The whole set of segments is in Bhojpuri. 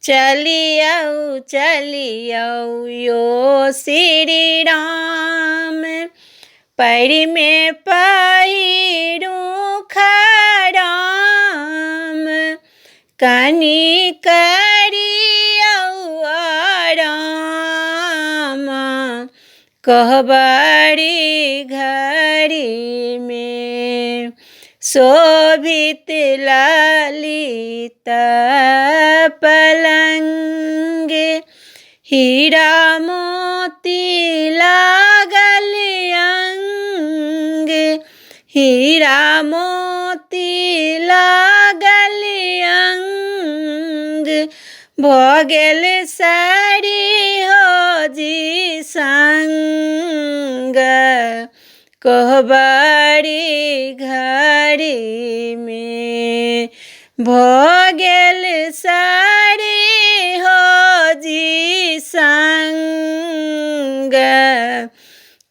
चलियौ यो श्री राम पैरी में पहिरूं खराम कनी करियौ आराम कहबरी घड़ी में शोभित ललित पलंग हीरा मोती लागल अंग हीरा मोती लागल अंग भऽ गेल साड़ी हो जी संग कहबरी घड़ी में भऽ गेल साड़ी हो जी संग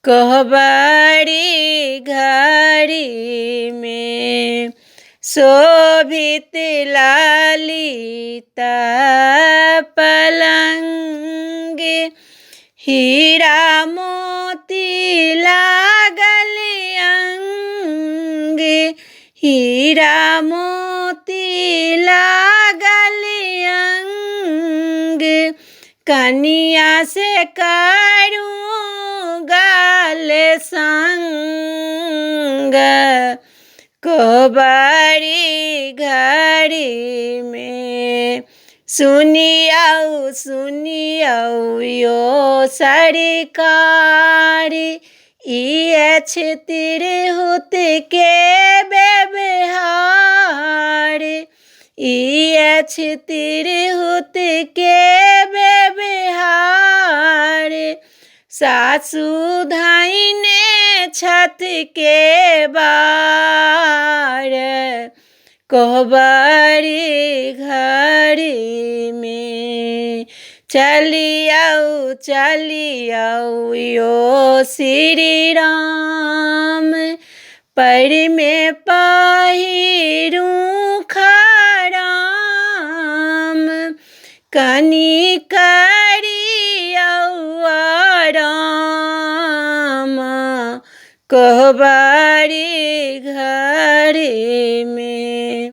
कहबरी घड़ी में शोभित ललित पलंग हीरा मोती लागल अंग हीरा मोती लागल अंग कनिया से करूं गाल संग कहबरी घड़ी में सुनियौ यो सरकार ई अछि तिरहुत के व्यवहार ई अछि तिरहुत के व्यवहार सासु धाइने छत के बार कहबरी घड़ी में चलियौ यो श्री राम पैरी में पहिरूं खराम कनी करियौ आराम कहबरी घड़ी में।